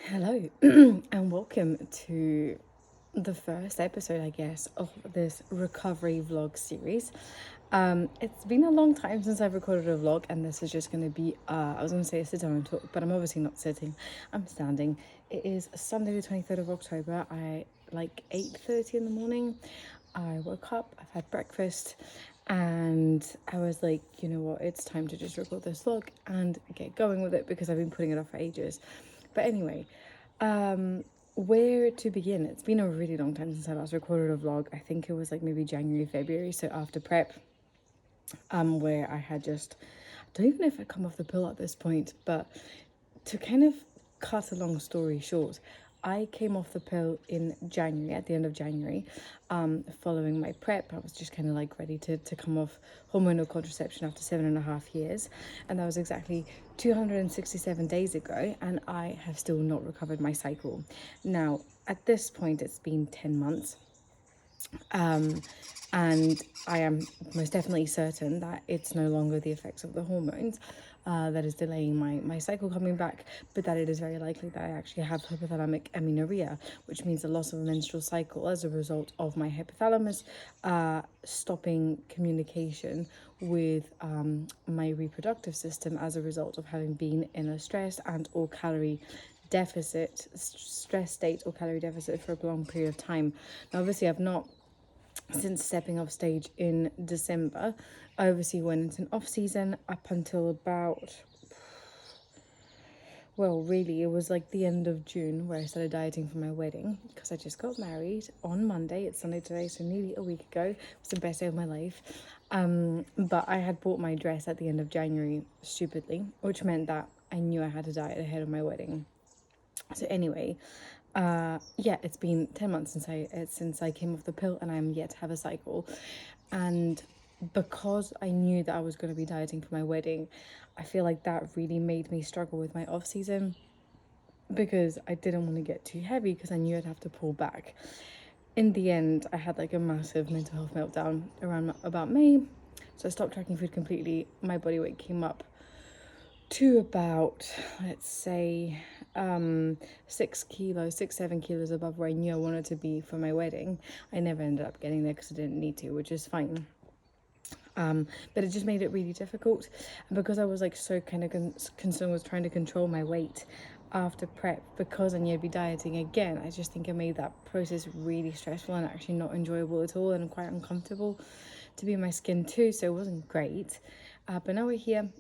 Hello, and welcome to the first episode, I guess, of this recovery vlog series. It's been a long time since I've recorded a vlog, and this is just going to be, I was going to say a sit down and talk, but I'm obviously not sitting, I'm standing. It is Sunday the 23rd of October, like 8:30 in the morning. I woke up, I've had breakfast, and I was like, you know what, it's time to just record this vlog and get going with it because I've been putting it off for ages. But anyway, where to begin? It's been a really long time since I last recorded a vlog. I think it was like maybe January, February, so after prep, where I had just, I don't even know if I'd come off the pill at this point, but to kind of cut a long story short, I came off the pill in January, at the end of January, following my prep. I was just kind of like ready to come off hormonal contraception after 7.5 years. And that was exactly 267 days ago. And I have still not recovered my cycle. Now, at this point, it's been 10 months. And I am most definitely certain that it's no longer the effects of the hormones that is delaying my cycle coming back, but that it is very likely that I actually have hypothalamic amenorrhea, which means the loss of a menstrual cycle as a result of my hypothalamus stopping communication with my reproductive system as a result of having been in a stress and or stress state or calorie deficit for a long period of time. Now, obviously, I've not, since stepping off stage in December, I obviously went into an off season up until about, well, really, it was like the end of June where I started dieting for my wedding because I just got married on Monday. It's Sunday today, so nearly a week ago. It was the best day of my life. But I had bought my dress at the end of January, stupidly, which meant that I knew I had to diet ahead of my wedding. So anyway, yeah, it's been 10 months since I came off the pill, and I'm yet to have a cycle. And because I knew that I was going to be dieting for my wedding, I feel like that really made me struggle with my off season because I didn't want to get too heavy because I knew I'd have to pull back. In the end, I had like a massive mental health meltdown around about May. So I stopped tracking food completely. My body weight came up to about, let's say, 6, 7 kilos above where I knew I wanted to be for my wedding. I never ended up getting there because I didn't need to, which is fine. But it just made it really difficult. And because I was like so kind of concerned with trying to control my weight after prep, because I knew I'd be dieting again, I just think it made that process really stressful and actually not enjoyable at all, and quite uncomfortable to be in my skin too. So it wasn't great. But now we're here.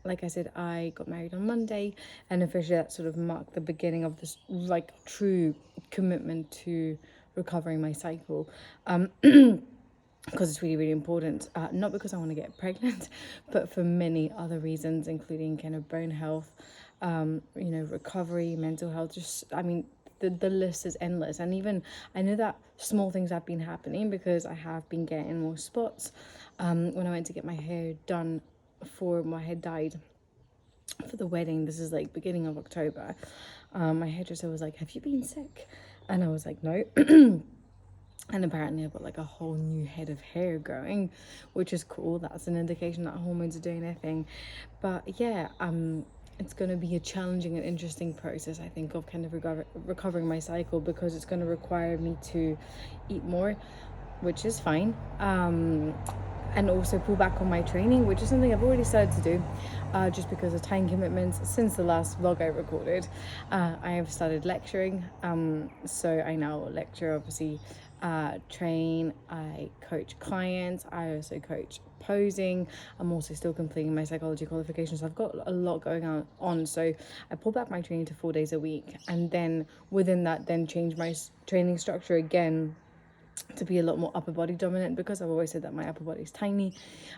Like I said, I got married on Monday, and officially that sort of marked the beginning of this like true commitment to recovering my cycle. Because it's really, really important, not because I want to get pregnant, but for many other reasons, including kind of bone health, recovery, mental health, just, I mean, the list is endless. And even I know that small things have been happening because I have been getting more spots. When I went to get my hair done for my hair dyed for the wedding, this is like beginning of October, my hairdresser was like, "Have you been sick?" And I was like, "No." And apparently I've got like a whole new head of hair growing, which is cool. That's an indication that hormones are doing their thing. But yeah, it's going to be a challenging and interesting process, I think, of kind of recovering my cycle, because it's going to require me to eat more, which is fine. And also pull back on my training, which is something I've already started to do, just because of time commitments. Since the last vlog I recorded, I have started lecturing. So I now lecture, obviously, train, I coach clients, I also coach posing. I'm also still completing my psychology qualifications. So I've got a lot going on. So I pulled back my training to 4 days a week, and then within that, then change my training structure again to be a lot more upper body dominant, because I've always said that my upper body is tiny,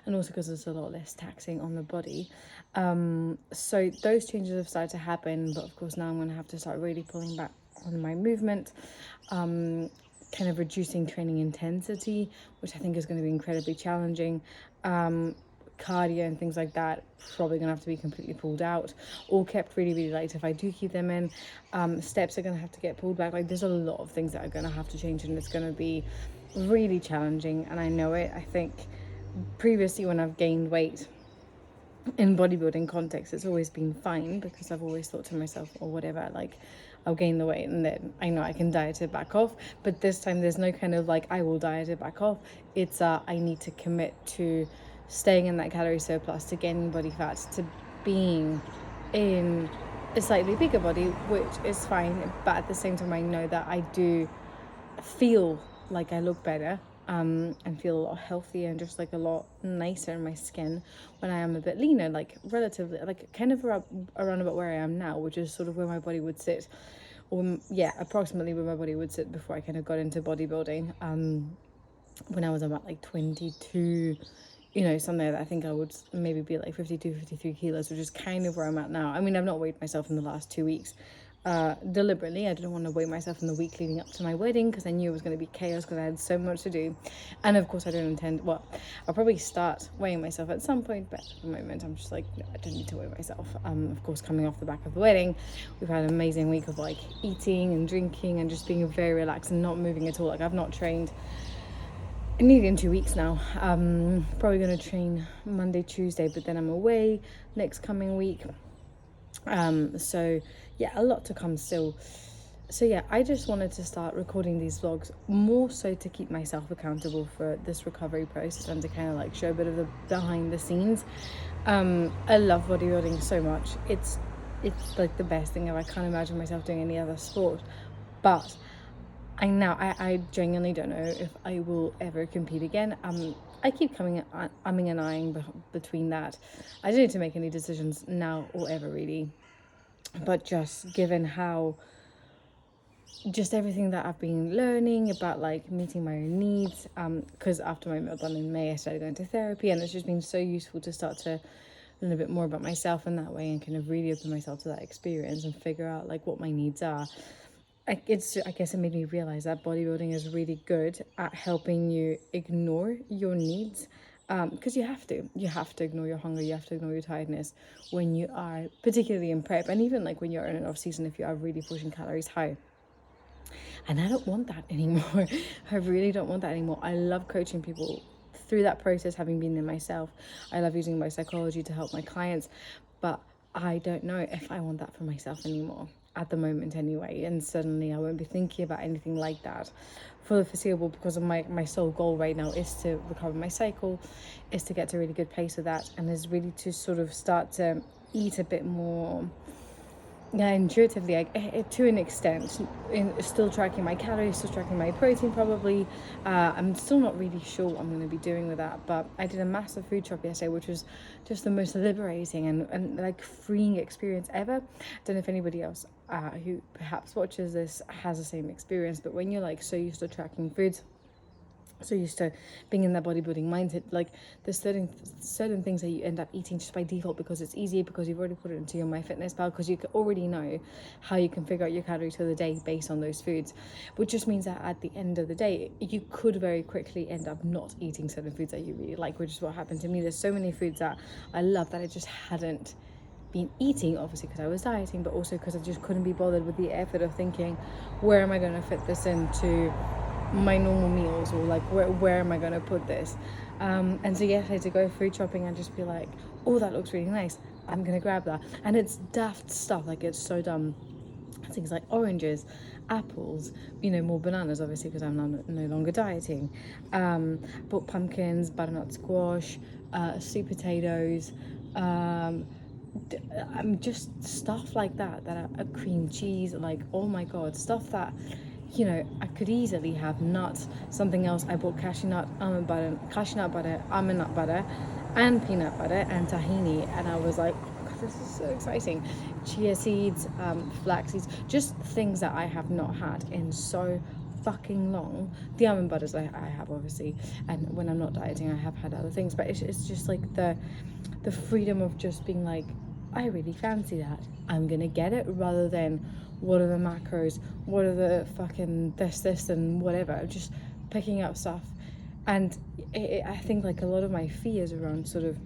and also because it's a lot less taxing on the body. So those changes have started to happen, but of course now I'm going to have to start really pulling back on my movement, kind of reducing training intensity, which I think is going to be incredibly challenging. Cardio and things like that probably gonna have to be completely pulled out, or kept really, really light if I do keep them in. Steps are gonna have to get pulled back. Like, there's a lot of things that are gonna have to change, and it's gonna be really challenging, and I know it. I think previously when I've gained weight, in bodybuilding context, it's always been fine because I've always thought to myself, or whatever, like, I'll gain the weight and then I know I can diet it back off. But this time there's no kind of like, I will diet it back off. It's I need to commit to staying in that calorie surplus, to gaining body fat, to being in a slightly bigger body, which is fine. But at the same time, I know that I do feel like I look better, and feel a lot healthier and just like a lot nicer in my skin when I am a bit leaner, like relatively, like kind of around about where I am now, which is sort of where my body would sit, or yeah, approximately where my body would sit before I kind of got into bodybuilding. When I was about like 22, you know, somewhere that I think I would maybe be like 52, 53 kilos, which is kind of where I'm at now. I mean, I've not weighed myself in the last 2 weeks. Deliberately, I didn't want to weigh myself in the week leading up to my wedding because I knew it was going to be chaos because I had so much to do. And of course I don't intend, well, I'll probably start weighing myself at some point, but at the moment I'm just like, no, I don't need to weigh myself. Of course, coming off the back of the wedding, we've had an amazing week of like eating and drinking and just being very relaxed and not moving at all. Like, I've not trained nearly in 2 weeks now. Probably going to train Monday, Tuesday, but then I'm away next coming week. So yeah, a lot to come still. So yeah, I just wanted to start recording these vlogs more so to keep myself accountable for this recovery process and to kind of like show a bit of the behind the scenes. I love bodybuilding so much. It's like the best thing ever. I can't imagine myself doing any other sport, but I genuinely don't know if I will ever compete again. I keep umming and ahhing between that. I don't need to make any decisions now or ever really, but just given how, just everything that I've been learning about like meeting my own needs, because after my meltdown in May I started going to therapy, and it's just been so useful to start to learn a bit more about myself in that way and kind of really open myself to that experience and figure out like what my needs are. I guess it made me realize that bodybuilding is really good at helping you ignore your needs, because you have to ignore your hunger, you have to ignore your tiredness when you are particularly in prep, and even like when you're in an off season, if you are really pushing calories high. And I don't want that anymore. I really don't want that anymore. I love coaching people through that process, having been there myself. I love using my psychology to help my clients, but I don't know if I want that for myself anymore at the moment anyway. And suddenly I won't be thinking about anything like that for the foreseeable, because of my sole goal right now is to recover my cycle, is to get to a really good place with that, and is really to sort of start to eat a bit more, yeah, intuitively, to an extent, still tracking my calories, still tracking my protein probably. I'm still not really sure what I'm going to be doing with that, but I did a massive food shop yesterday, which was just the most liberating and like freeing experience ever. Don't know if anybody else who perhaps watches this has the same experience, but when you're like so used to tracking foods, so used to being in that bodybuilding mindset, like there's certain things that you end up eating just by default because it's easy, because you've already put it into your MyFitnessPal, because you already know how you can figure out your calories for the day based on those foods, which just means that at the end of the day you could very quickly end up not eating certain foods that you really like, which is what happened to me. There's so many foods that I love that I just hadn't been eating, obviously because I was dieting, but also because I just couldn't be bothered with the effort of thinking, where am I going to fit this into my normal meals, or like where am I going to put this, and so yes, I had to go food shopping and just be like, oh, that looks really nice, I'm gonna grab that. And it's daft stuff, like it's so dumb, things like oranges, apples, more bananas obviously because I'm no longer dieting, but pumpkins, butternut squash, sweet potatoes, I'm just stuff like that are cream cheese, like, oh my god, stuff that I could easily have. Nuts, something else, I bought cashew nut butter, almond nut butter, and peanut butter, and tahini, and I was like, oh my god, this is so exciting. Chia seeds, flax seeds, just things that I have not had in so fucking long. The almond butters I have, obviously, and when I'm not dieting I have had other things, but it's just like the freedom of just being like, I really fancy that, I'm gonna get it, rather than what are the macros, what are the fucking this and whatever, just picking up stuff. And I think like a lot of my fears around sort of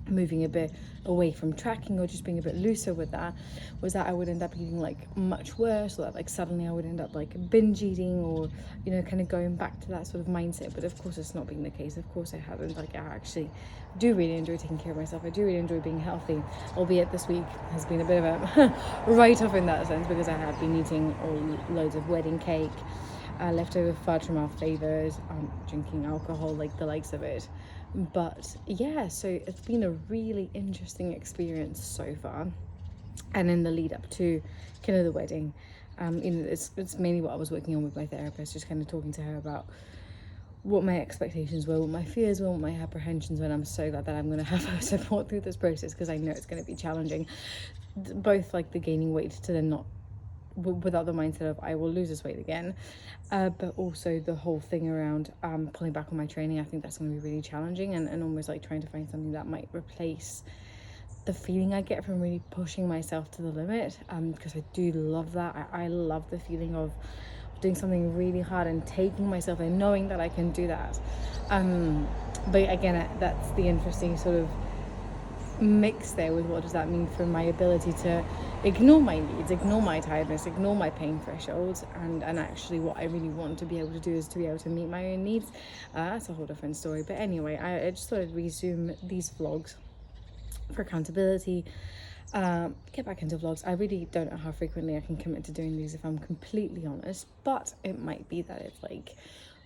moving a bit away from tracking or just being a bit looser with that, was that I would end up eating like much worse, or that like suddenly I would end up like binge eating, or you know, kind of going back to that sort of mindset. But of course it's not been the case. Of course I haven't. Like, I actually do really enjoy taking care of myself. I do really enjoy being healthy, albeit this week has been a bit of a write-off in that sense, because I have been eating loads of wedding cake, leftover fudge from our favours, drinking alcohol, like the likes of it. But yeah, so it's been a really interesting experience so far. And in the lead up to kind of the wedding, you know, it's mainly what I was working on with my therapist, just kind of talking to her about what my expectations were, what my fears were, what my apprehensions were. And I'm so glad that I'm going to have her support through this process, because I know it's going to be challenging, both like the gaining weight to then not, without the mindset of I will lose this weight again, but also the whole thing around pulling back on my training. I think that's going to be really challenging, and almost like trying to find something that might replace the feeling I get from really pushing myself to the limit, because I do love that. I love the feeling of doing something really hard and taking myself and knowing that I can do that. But again, that's the interesting sort of mix there with what does that mean for my ability to ignore my needs, ignore my tiredness, ignore my pain thresholds, and actually what I really want to be able to do is to be able to meet my own needs. That's a whole different story. But anyway, I just thought I'd resume these vlogs for accountability, get back into vlogs. I really don't know how frequently I can commit to doing these, if I'm completely honest, but it might be that it's like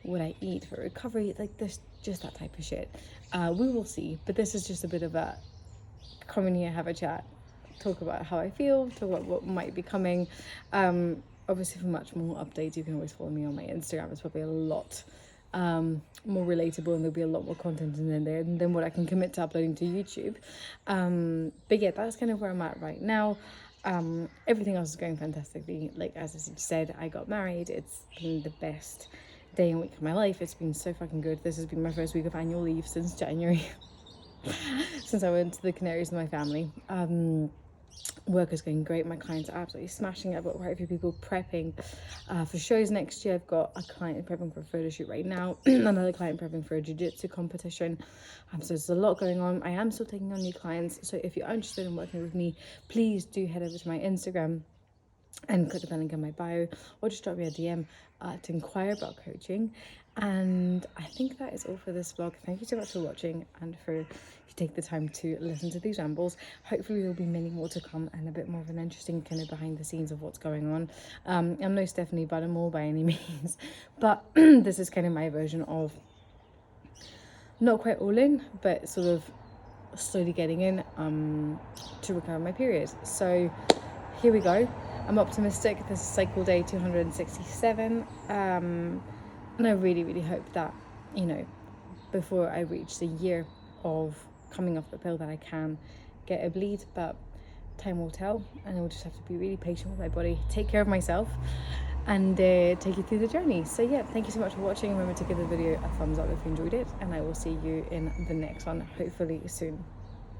what I eat for recovery, like this, just that type of shit. We will see. But this is just a bit of a come in here, have a chat, talk about how I feel, talk about what might be coming. Obviously for much more updates, you can always follow me on my Instagram. It's probably a lot more relatable, and there'll be a lot more content in there than what I can commit to uploading to YouTube. But yeah, that's kind of where I'm at right now. Everything else is going fantastically. Like, as I said, I got married. It's been the best day and week of my life. It's been so fucking good. This has been my first week of annual leave since January. Since I went to the Canaries with my family. Work is going great. My clients are absolutely smashing it. I've got quite a few people prepping for shows next year. I've got a client prepping for a photo shoot right now, another client prepping for a jiu-jitsu competition. So there's a lot going on. I am still taking on new clients, so if you're interested in working with me, please do head over to my Instagram and click the link in my bio, or just drop me a DM to inquire about coaching. And I think that is all for this vlog. Thank you so much for watching, and for if you take the time to listen to these rambles. Hopefully there'll be many more to come, and a bit more of an interesting kind of behind the scenes of what's going on. I'm no Stephanie Buttermore by any means, but this is kind of my version of not quite all in, but sort of slowly getting in to recover my period. So here we go. I'm optimistic. This is cycle day 267, and I really, really hope that, you know, before I reach the year of coming off the pill, that I can get a bleed. But time will tell, and I'll just have to be really patient with my body, take care of myself, and take you through the journey. So yeah, thank you so much for watching. Remember to give the video a thumbs up if you enjoyed it, and I will see you in the next one, hopefully soon.